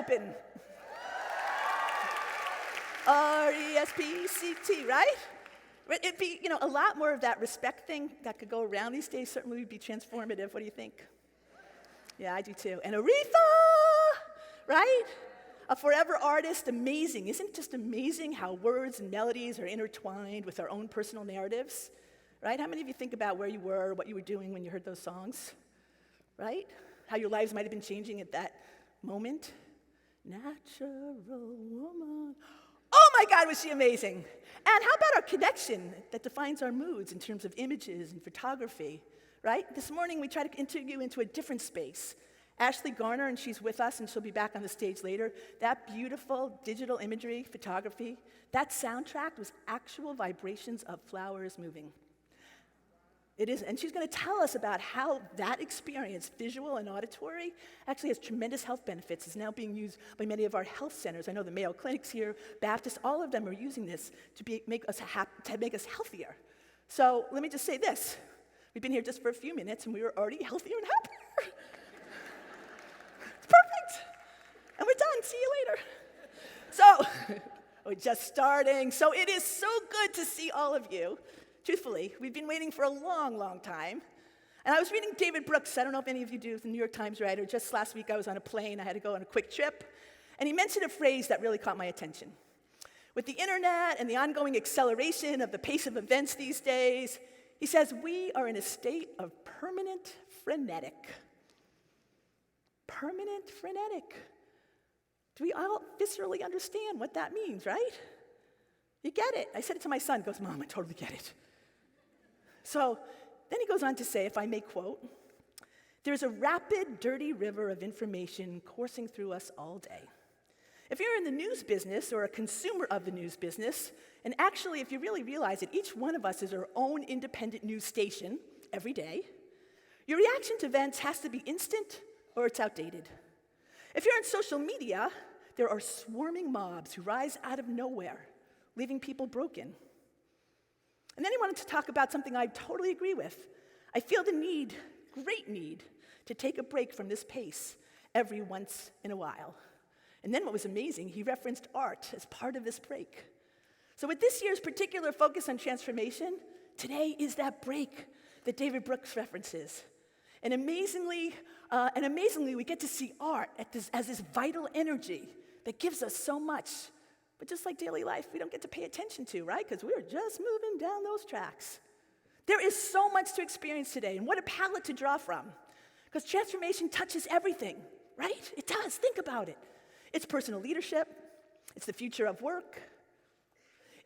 open. RESPCT, right? It'd be, a lot more of that respect thing that could go around these days. Certainly would be transformative. What do you think? Yeah, I do too. And Aretha, right? A forever artist, amazing. Isn't it just amazing how words and melodies are intertwined with our own personal narratives? Right? How many of you think about where you were, what you were doing when you heard those songs? Right? How your lives might have been changing at that moment? Natural woman. Oh my God, was she amazing? And how about our connection that defines our moods in terms of images and photography, right? This morning we try to enter you into a different space. Ashley Garner, and she's with us, and she'll be back on the stage later. That beautiful digital imagery, photography, that soundtrack was actual vibrations of flowers moving. It is, and she's going to tell us about how that experience, visual and auditory, actually has tremendous health benefits. It's now being used by many of our health centers. I know the Mayo Clinics here, Baptist, all of them are using this to make us healthier. So let me just say this. We've been here just for a few minutes, and we were already healthier and happier. It's perfect. And we're done. See you later. So we're just starting. So it is so good to see all of you. Truthfully, we've been waiting for a long, long time. And I was reading David Brooks. I don't know if any of you do, the New York Times writer. Just last week I was on a plane. I had to go on a quick trip. And he mentioned a phrase that really caught my attention. With the internet and the ongoing acceleration of the pace of events these days, he says, we are in a state of permanent frenetic. Permanent frenetic. Do we all viscerally understand what that means, right? You get it. I said it to my son. He goes, Mom, I totally get it. So then he goes on to say, if I may quote, there's a rapid, dirty river of information coursing through us all day. If you're in the news business or a consumer of the news business, and actually if you really realize that each one of us is our own independent news station every day, your reaction to events has to be instant or it's outdated. If you're on social media, there are swarming mobs who rise out of nowhere, leaving people broken. And then he wanted to talk about something I totally agree with. I feel the need, great need, to take a break from this pace every once in a while. And then what was amazing, he referenced art as part of this break. So with this year's particular focus on transformation, today is that break that David Brooks references. And amazingly, we get to see art as this vital energy that gives us so much. But just like daily life, we don't get to pay attention to, right? Because we're just moving down those tracks. There is so much to experience today, and what a palette to draw from. Because transformation touches everything, right? It does. Think about it. It's personal leadership. It's the future of work.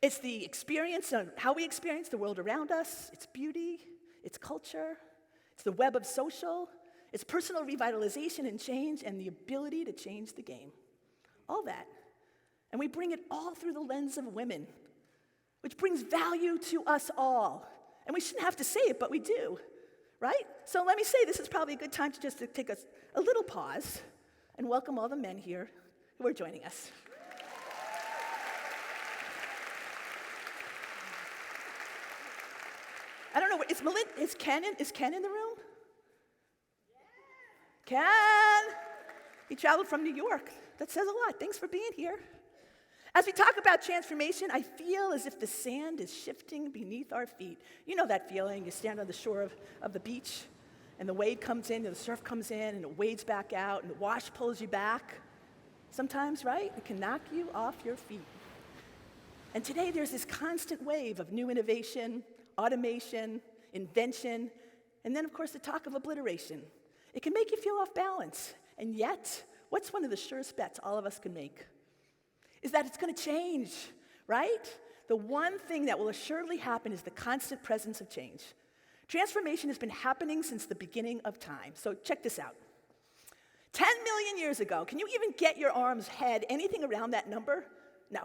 It's the experience of how we experience the world around us. It's beauty. It's culture. It's the web of social. It's personal revitalization and change, and the ability to change the game. All that. And we bring it all through the lens of women, which brings value to us all. And we shouldn't have to say it, but we do, right? So let me say this is probably a good time to just take a little pause and welcome all the men here who are joining us. I don't know, is Ken in the room? Yeah. Ken! He traveled from New York. That says a lot. Thanks for being here. As we talk about transformation, I feel as if the sand is shifting beneath our feet. You know that feeling. You stand on the shore of the beach, and the wave comes in, and the surf comes in, and it wades back out, and the wash pulls you back. Sometimes, right, it can knock you off your feet. And today there's this constant wave of new innovation, automation, invention, and then, of course, the talk of obliteration. It can make you feel off balance. And yet, what's one of the surest bets all of us can make? Is that it's going to change, right? The one thing that will assuredly happen is the constant presence of change. Transformation has been happening since the beginning of time. So check this out. 10 million years ago, can you even get your arm's head anything around that number? No,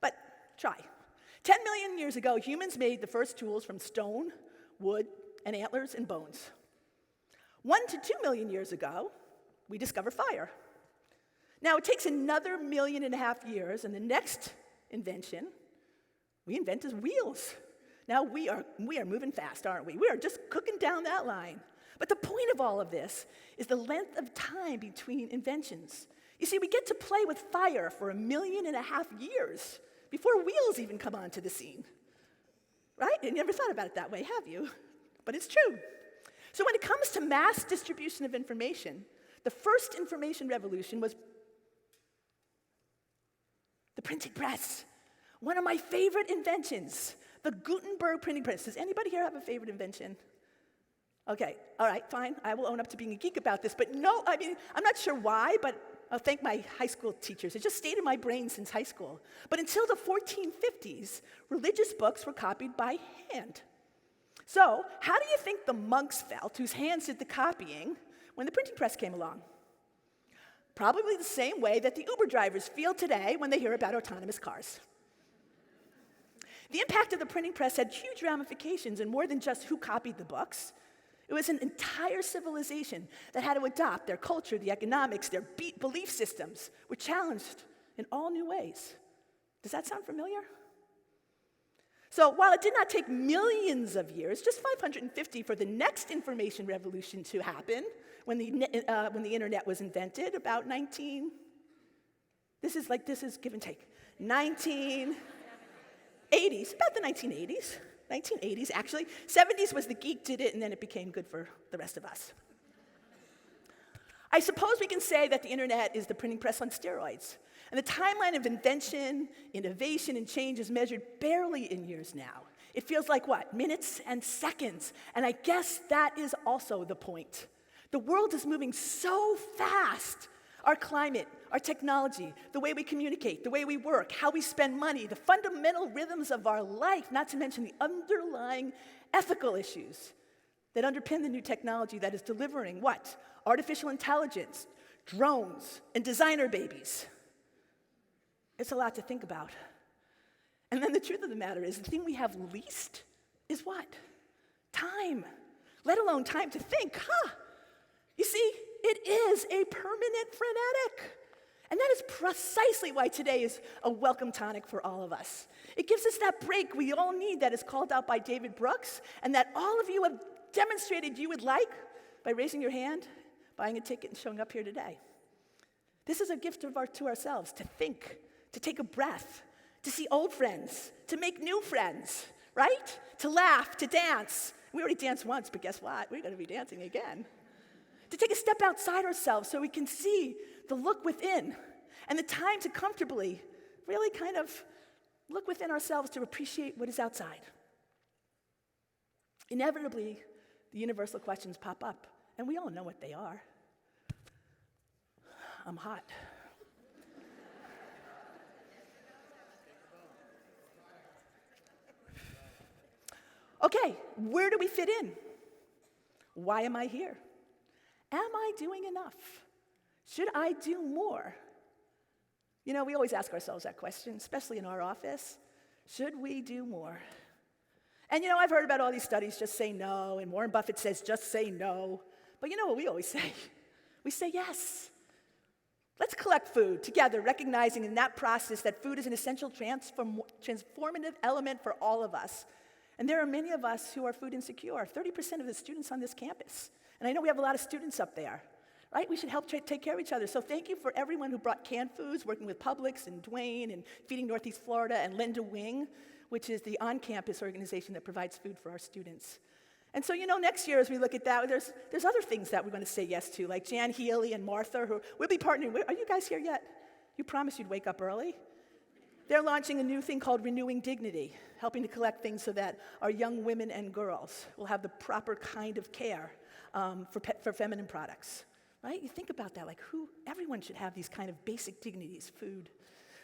but try. 10 million years ago, humans made the first tools from stone, wood, and antlers and bones. 1 to 2 million years ago, we discovered fire. Now, it takes another 1.5 million years, and the next invention we invent is wheels. Now, we are moving fast, aren't we? We are just cooking down that line. But the point of all of this is the length of time between inventions. You see, we get to play with fire for 1.5 million years before wheels even come onto the scene. Right? You never thought about it that way, have you? But it's true. So when it comes to mass distribution of information, the first information revolution was the printing press. One of my favorite inventions, the Gutenberg printing press. Does anybody here have a favorite invention? Okay, all right, fine. I will own up to being a geek about this, but no, I mean, I'm not sure why, but I'll thank my high school teachers. It just stayed in my brain since high school. But until the 1450s, religious books were copied by hand. So, how do you think the monks felt whose hands did the copying when the printing press came along? Probably the same way that the Uber drivers feel today when they hear about autonomous cars. The impact of the printing press had huge ramifications in more than just who copied the books. It was an entire civilization that had to adopt their culture, the economics, their belief systems were challenged in all new ways. Does that sound familiar? So while it did not take millions of years, just 550 for the next information revolution to happen, when the internet was invented, about this is give and take, 1980s, about the 1980s. 1980s, actually. 70s was the geek did it, and then it became good for the rest of us. I suppose we can say that the internet is the printing press on steroids. And the timeline of invention, innovation, and change is measured barely in years now. It feels like what? Minutes and seconds. And I guess that is also the point. The world is moving so fast. Our climate, our technology, the way we communicate, the way we work, how we spend money, the fundamental rhythms of our life, not to mention the underlying ethical issues that underpin the new technology that is delivering what? Artificial intelligence, drones, and designer babies. It's a lot to think about. And then the truth of the matter is, the thing we have least is what? Time. Let alone time to think, You see, it is a permanent frenetic. And that is precisely why today is a welcome tonic for all of us. It gives us that break we all need that is called out by David Brooks, and that all of you have demonstrated you would like by raising your hand, buying a ticket, and showing up here today. This is a gift to ourselves, to think, to take a breath, to see old friends, to make new friends, right? To laugh, to dance. We already danced once, but guess what? We're going to be dancing again. To take a step outside ourselves so we can see the look within and the time to comfortably really kind of look within ourselves to appreciate what is outside. Inevitably, the universal questions pop up, and we all know what they are. I'm hot. Okay, where do we fit in? Why am I here? Am I doing enough? Should I do more? You know, we always ask ourselves that question, especially in our office. Should we do more? And you know, I've heard about all these studies, just say no, and Warren Buffett says just say no. But you know what we always say? We say yes. Let's collect food together, recognizing in that process that food is an essential transformative element for all of us. And there are many of us who are food insecure, 30% of the students on this campus. And I know we have a lot of students up there, right? We should help take care of each other. So thank you for everyone who brought canned foods, working with Publix and Dwayne and Feeding Northeast Florida and Linda Wing, which is the on-campus organization that provides food for our students. And so, you know, next year as we look at that, there's other things that we're going to say yes to, like Jan Healy and Martha, who we'll be partnering with. Are you guys here yet? You promised you'd wake up early. They're launching a new thing called Renewing Dignity, helping to collect things so that our young women and girls will have the proper kind of care for feminine products, right? You think about that, like everyone should have these kind of basic dignities, food.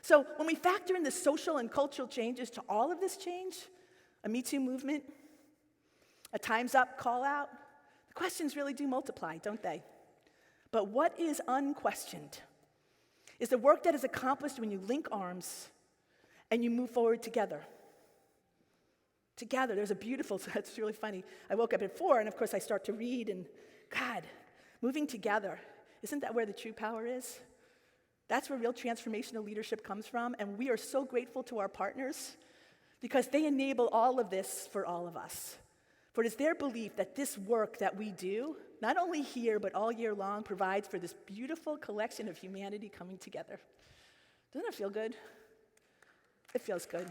So when we factor in the social and cultural changes to all of this change, a Me Too movement, a Time's Up call out, the questions really do multiply, don't they? But what is unquestioned is the work that is accomplished when you link arms and you move forward together. Together, there's a beautiful, it's really funny. I woke up at 4, and of course I start to read, and God, moving together, isn't that where the true power is? That's where real transformational leadership comes from, and we are so grateful to our partners because they enable all of this for all of us. For it is their belief that this work that we do not only here, but all year long, provides for this beautiful collection of humanity coming together. Doesn't it feel good? It feels good.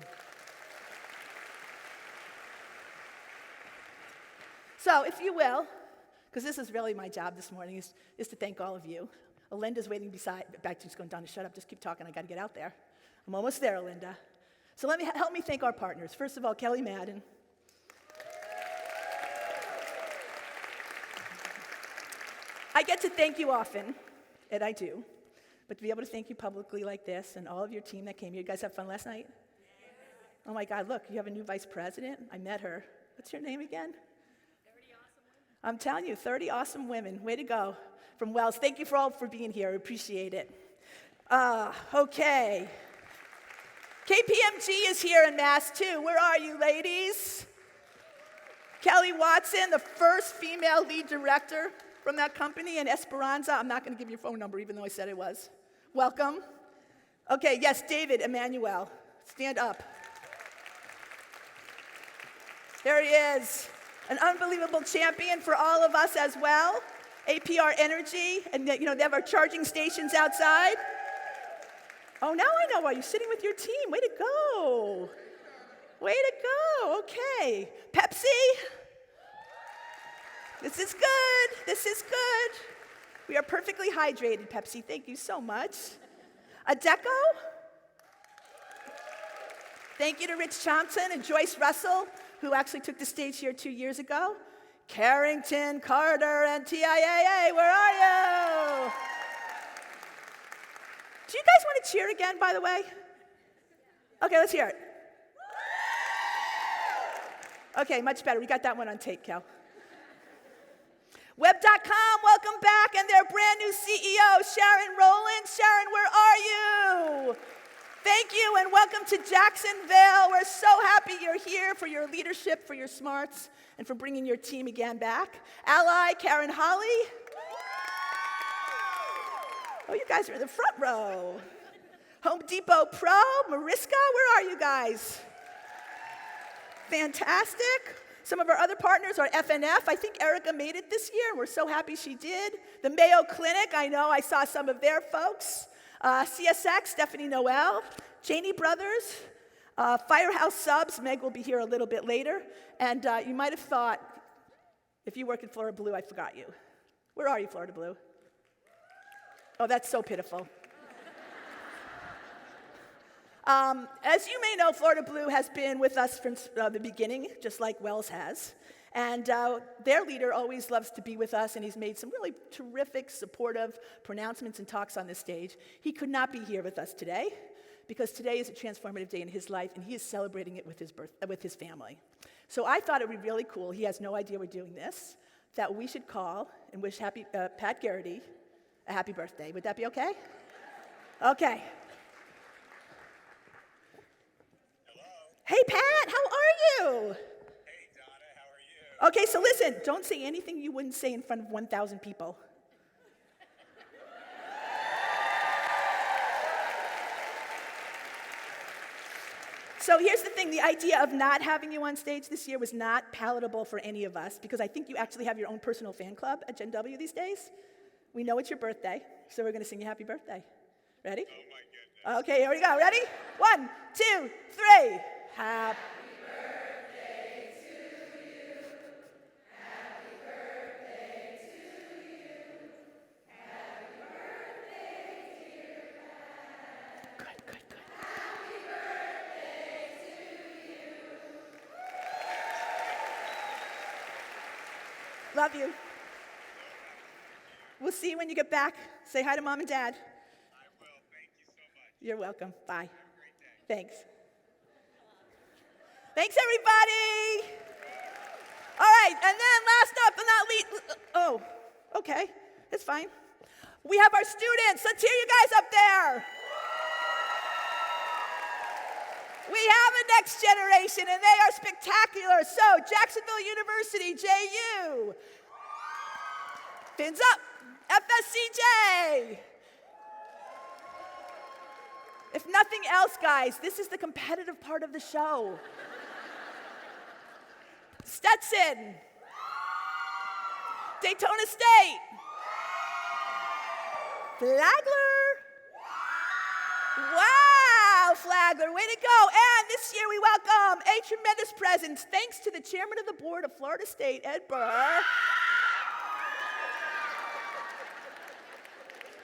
So, if you will, because this is really my job this morning, is to thank all of you. Olenda's waiting back to just going, Donna, shut up, just keep talking, I got to get out there. I'm almost there, Olenda. So help me thank our partners. First of all, Kelly Madden. I get to thank you often, and I do, but to be able to thank you publicly like this, and all of your team that came here, you guys have fun last night? Oh my God, look, you have a new vice president. I met her. What's your name again? 30 awesome women. I'm telling you, 30 awesome women. Way to go. From Wells, thank you all for being here. I appreciate it. Okay. KPMG is here in Mass too. Where are you, ladies? Kelly Watson, the first female lead director from that company, and Esperanza. I'm not going to give you your phone number, even though I said it was. Welcome. Okay, yes, David Emmanuel. Stand up. There he is. An unbelievable champion for all of us as well. APR Energy, and they have our charging stations outside. Oh, now I know why you're sitting with your team. Way to go. Way to go. Okay. Pepsi. This is good. This is good. We are perfectly hydrated, Pepsi. Thank you so much. Adecco. Thank you to Rich Thompson and Joyce Russell, who actually took the stage here 2 years ago. Carrington, Carter, and TIAA, where are you? Do you guys want to cheer again, by the way? Okay, let's hear it. Okay, much better. We got that one on tape, Cal. Web.com, welcome back, and their brand new CEO, Sharon Rowland. Sharon, where are you? Thank you, and welcome to Jacksonville. We're so happy you're here, for your leadership, for your smarts, and for bringing your team again back. Ally, Karen Holly. Oh, you guys are in the front row. Home Depot Pro, Mariska, where are you guys? Fantastic. Some of our other partners are FNF. I think Erica made it this year, and we're so happy she did. The Mayo Clinic, I know I saw some of their folks. CSX, Stephanie Noel. Cheney Brothers. Firehouse Subs, Meg will be here a little bit later. And you might have thought, if you work at Florida Blue, I forgot you. Where are you, Florida Blue? Oh, that's so pitiful. As you may know, Florida Blue has been with us from the beginning, just like Wells has. And their leader always loves to be with us, and he's made some really terrific, supportive pronouncements and talks on this stage. He could not be here with us today, because today is a transformative day in his life, and he is celebrating it with his family. So I thought it would be really cool, he has no idea we're doing this, that we should call and wish Pat Garrity a happy birthday. Would that be okay? Okay. Hey, Pat, how are you? Hey, Donna, how are you? Okay, so listen, don't say anything you wouldn't say in front of 1,000 people. So here's the thing, the idea of not having you on stage this year was not palatable for any of us, because I think you actually have your own personal fan club at Gen W these days. We know it's your birthday, so we're going to sing you happy birthday. Ready? Oh, my goodness. Okay, here we go. Ready? 1, 2, 3. Happy birthday to you. Happy birthday to you. Happy birthday, dear Pat. Good, good, good. Happy birthday to you. Love you. We'll see you when you get back. Say hi to Mom and Dad. I will. Thank you so much. You're welcome. Bye. Have a great day. Thanks. Thanks, everybody. All right, and then last up but not least, oh, okay, it's fine. We have our students. Let's hear you guys up there. We have a next generation, and they are spectacular. So, Jacksonville University, JU. Fins up, FSCJ. If nothing else, guys, this is the competitive part of the show. Stetson. Daytona State. Flagler. Wow, Flagler, way to go. And this year we welcome a tremendous presence thanks to the chairman of the board of Florida State, Ed Burr.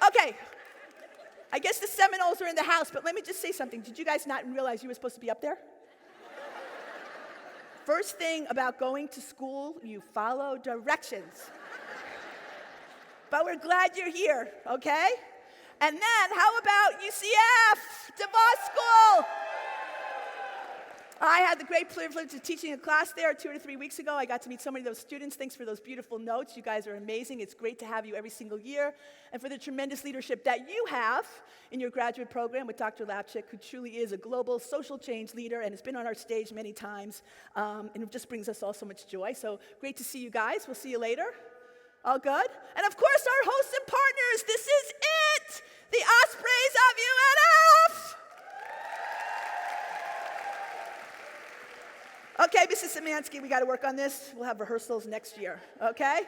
Okay, I guess the Seminoles are in the house, but let me just say something. Did you guys not realize you were supposed to be up there? First thing about going to school, you follow directions. But we're glad you're here, okay? And then, how about UCF, DeVos School? I had the great privilege of teaching a class there 2 or 3 weeks ago. I got to meet so many of those students. Thanks for those beautiful notes. You guys are amazing. It's great to have you every single year. And for the tremendous leadership that you have in your graduate program with Dr. Lapchick, who truly is a global social change leader and has been on our stage many times. And it just brings us all so much joy. So great to see you guys. We'll see you later. All good? And of course, our hosts and partners. This is it, the Ospreys of UNF. Okay, Mrs. Szymanski, we got to work on this. We'll have rehearsals next year, okay?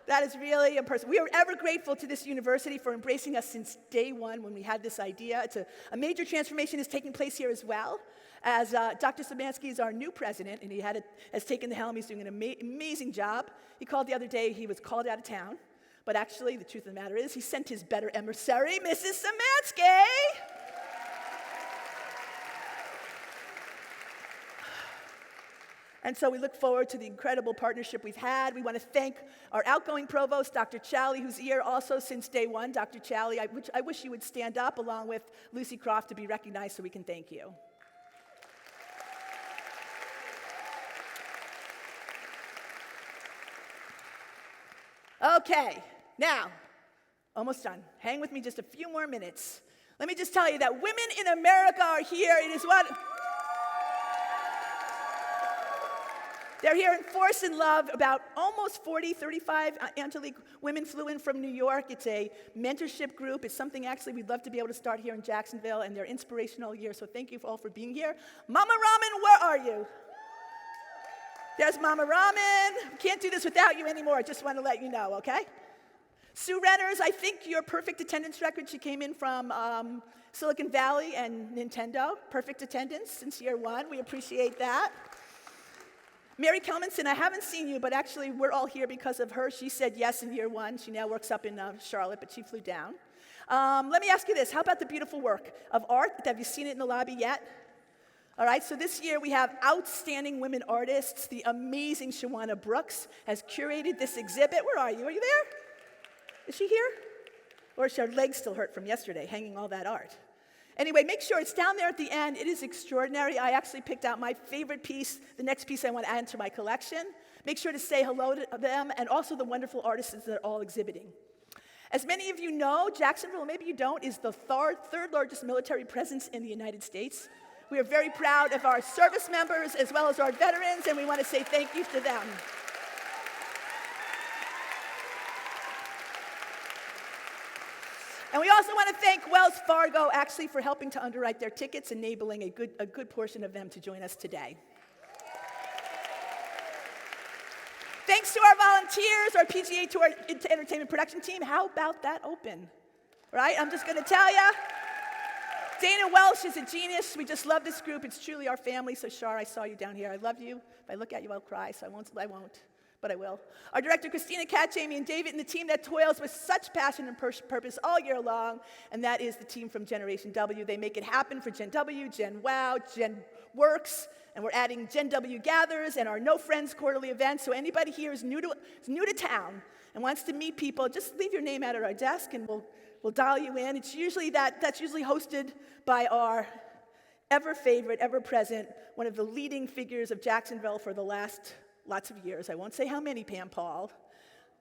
That is really a person. We are ever grateful to this university for embracing us since day one when we had this idea. It's a major transformation is taking place here as well, as Dr. Szymanski is our new president, and he has taken the helm. He's doing an amazing job. He called the other day. He was called out of town, but actually, the truth of the matter is he sent his better emissary, Mrs. Szymanski. And so we look forward to the incredible partnership we've had. We want to thank our outgoing provost, Dr. Chally, who's here also since day one. Dr. Chally, I wish you would stand up along with Lucy Croft to be recognized so we can thank you. Okay, now, almost done. Hang with me just a few more minutes. Let me just tell you that women in America are here. It is what... They're here in force and love. About almost 35 Angelique women flew in from New York. It's a mentorship group. It's something actually we'd love to be able to start here in Jacksonville, and they're inspirational year. So thank you all for being here. Mama Ramen, where are you? There's Mama Ramen. Can't do this without you anymore. I just want to let you know, okay? Sue Renners, I think your perfect attendance record. She came in from Silicon Valley and Nintendo. Perfect attendance since year one. We appreciate that. Mary Kelmanson, I haven't seen you, but actually we're all here because of her. She said yes in year one. She now works up in Charlotte, but she flew down. Let me ask you this. How about the beautiful work of art? Have you seen it in the lobby yet? All right, so this year we have outstanding women artists. The amazing Shawana Brooks has curated this exhibit. Where are you? Are you there? Is she here? Or is her leg still hurt from yesterday, hanging all that art? Anyway, make sure it's down there at the end. It is extraordinary. I actually picked out my favorite piece, the next piece I want to add to my collection. Make sure to say hello to them and also the wonderful artists that are all exhibiting. As many of you know, Jacksonville, maybe you don't, is the third largest military presence in the United States. We are very proud of our service members as well as our veterans, and we want to say thank you to them. And we also want to thank Wells Fargo, actually, for helping to underwrite their tickets, enabling a good portion of them to join us today. Thanks to our volunteers, our PGA Tour Entertainment Production Team. How about that open? Right? I'm just going to tell you. Dana Welsh is a genius. We just love this group. It's truly our family. So, Shar, I saw you down here. I love you. If I look at you, I'll cry, so I won't. But I will. Our director, Christina, Kat, Jamie, and David, and the team that toils with such passion and purpose all year long, and that is the team from Generation W. They make it happen for Gen W, Gen Wow, Gen Works, and we're adding Gen W Gathers and our No Friends quarterly event. So anybody here is new to town and wants to meet people, just leave your name out at our desk, and we'll dial you in. It's usually that's usually hosted by our ever favorite, ever present, one of the leading figures of Jacksonville for the last lots of years. I won't say how many, Pam Paul.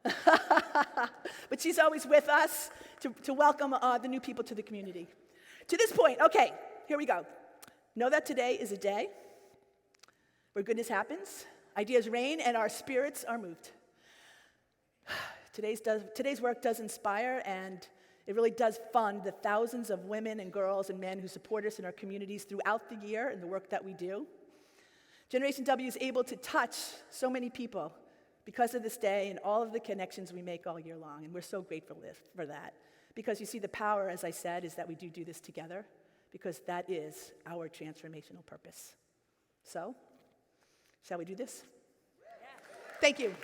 But she's always with us to welcome the new people to the community. To this point, okay, here we go. Know that today is a day where goodness happens, ideas reign, and our spirits are moved. Today's work does inspire, and it really does fund the thousands of women and girls and men who support us in our communities throughout the year and the work that we do. Generation W is able to touch so many people because of this day and all of the connections we make all year long. And we're so grateful for that. Because you see, the power, as I said, is that we do this together, because that is our transformational purpose. So, shall we do this? Thank you.